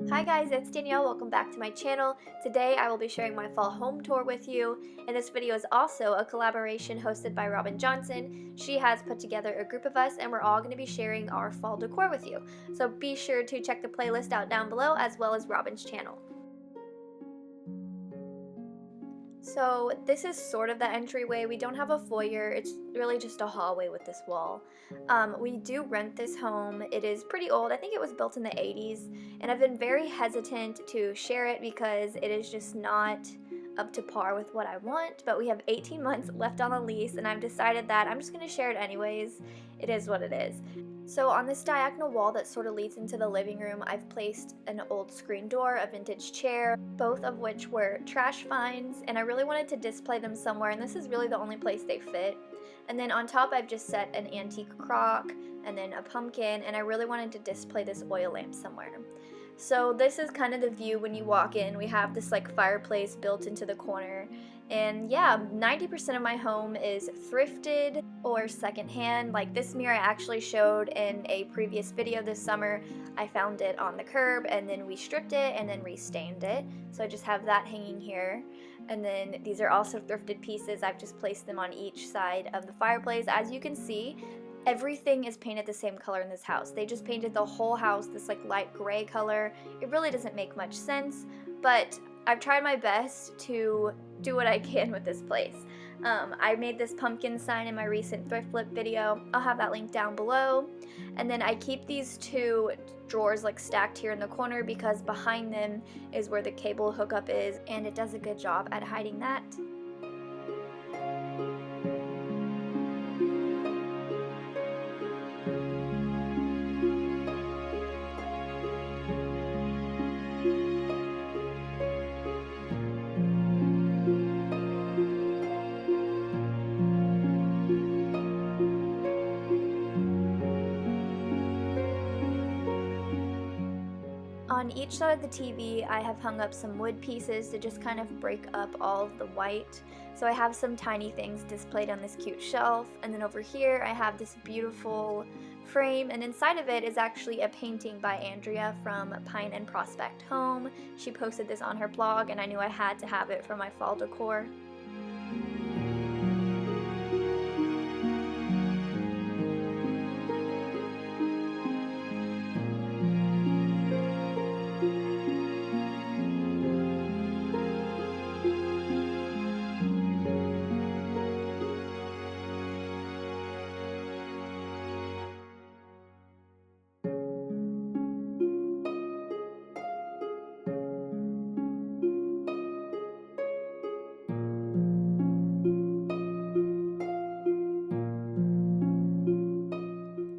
Hi guys, it's Danielle. Welcome back to my channel. Today I will be sharing my fall home tour with you, and this video is also a collaboration hosted by Robin Johnson. She has put together a group of us and we're all going to be sharing our fall decor with you. So be sure to check the playlist out down below as well as Robin's channel. So this is sort of the entryway. We don't have a foyer. It's really just a hallway with this wall. We do rent this home. It is pretty old. I think it was built in the 80s, and I've been very hesitant to share it because it is just not up to par with what I want, but we have 18 months left on the lease and I've decided that I'm just going to share it anyways. It is what it is. So on this diagonal wall that sort of leads into the living room, I've placed an old screen door, a vintage chair, both of which were trash finds, and I really wanted to display them somewhere, and this is really the only place they fit. And then on top I've just set an antique crock and then a pumpkin, and I really wanted to display this oil lamp somewhere. So this is kind of the view when you walk in. We have this like fireplace built into the corner, and yeah, 90% of my home is thrifted or secondhand. Like this mirror I actually showed in a previous video this summer. I found it on the curb and then we stripped it and then restained it, so I just have that hanging here. And then these are also thrifted pieces. I've just placed them on each side of the fireplace. As you can see, everything is painted the same color in this house. They just painted the whole house this like light gray color. It really doesn't make much sense, but I've tried my best to do what I can with this place. I made this pumpkin sign in my recent thrift flip video. I'll have that link down below. And then I keep these two drawers like stacked here in the corner because behind them is where the cable hookup is, and it does a good job at hiding that. On each side of the TV, I have hung up some wood pieces to just kind of break up all of the white. So I have some tiny things displayed on this cute shelf, and then over here I have this beautiful frame, and inside of it is actually a painting by Andrea from Pine and Prospect Home. She posted this on her blog and I knew I had to have it for my fall decor.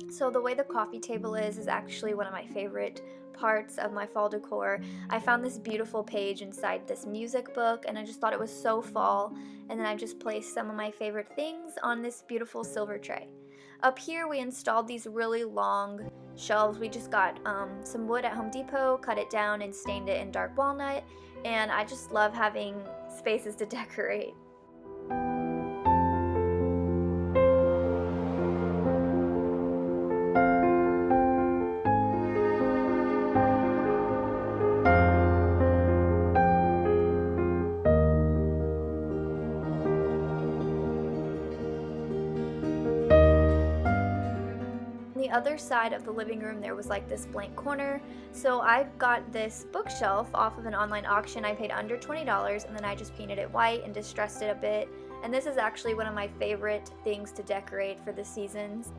So the way the coffee table is actually one of my favorite parts of my fall decor. I found this beautiful page inside this music book and I just thought it was so fall, and then I just placed some of my favorite things on this beautiful silver tray. Up here we installed these really long shelves. We just got some wood at Home Depot, cut it down and stained it in dark walnut, and I just love having spaces to decorate. The other side of the living room there was like this blank corner, so I got this bookshelf off of an online auction. I paid under $20 and then I just painted it white and distressed it a bit, and this is actually one of my favorite things to decorate for the seasons.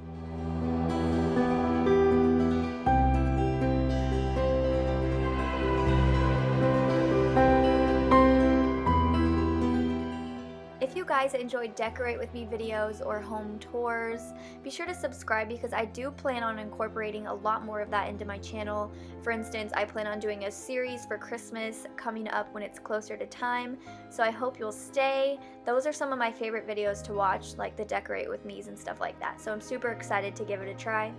If you guys enjoy Decorate With Me videos or home tours, be sure to subscribe because I do plan on incorporating a lot more of that into my channel. For instance, I plan on doing a series for Christmas coming up when it's closer to time, so I hope you'll stay. Those are some of my favorite videos to watch, like the Decorate With Me's and stuff like that, so I'm super excited to give it a try.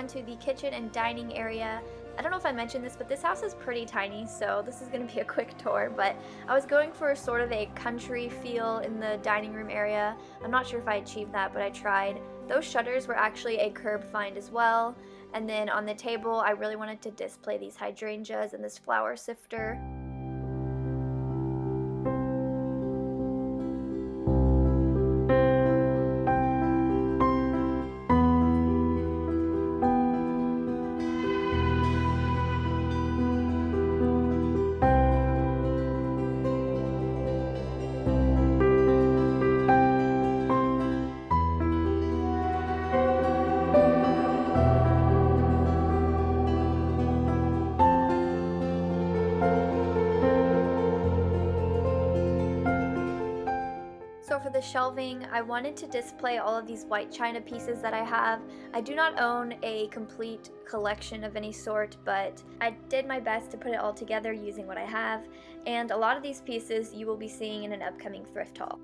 to the kitchen and dining area. I don't know if I mentioned this, but this house is pretty tiny, so this is going to be a quick tour, but I was going for sort of a country feel in the dining room area. I'm not sure if I achieved that, but I tried. Those shutters were actually a curb find as well, and then on the table I really wanted to display these hydrangeas and this flower sifter. So for the shelving, I wanted to display all of these white china pieces that I have. I do not own a complete collection of any sort, but I did my best to put it all together using what I have, and a lot of these pieces you will be seeing in an upcoming thrift haul.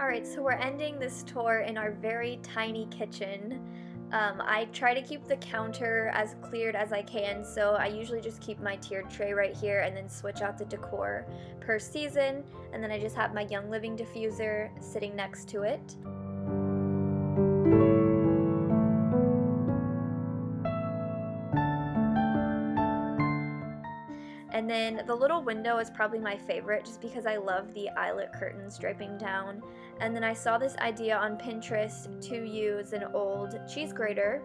Alright, so we're ending this tour in our very tiny kitchen. I try to keep the counter as cleared as I can, so I usually just keep my tiered tray right here and then switch out the decor per season, and then I just have my Young Living diffuser sitting next to it. And then the little window is probably my favorite just because I love the eyelet curtains draping down. And then I saw this idea on Pinterest to use an old cheese grater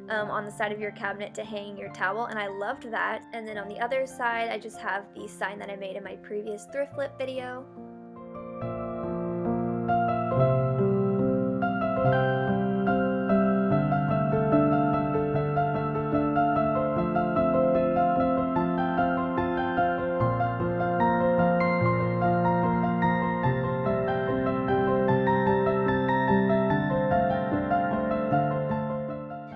on the side of your cabinet to hang your towel, and I loved that. And then on the other side, I just have the sign that I made in my previous thrift flip video.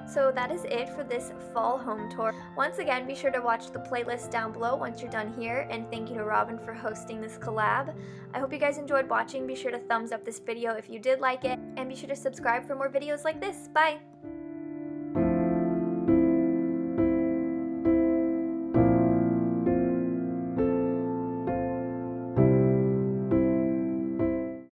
So that is it for this fall home tour. Once again, be sure to watch the playlist down below once you're done here, and thank you to Robin for hosting this collab. I hope you guys enjoyed watching. Be sure to thumbs up this video if you did like it, and be sure to subscribe for more videos like this. Bye!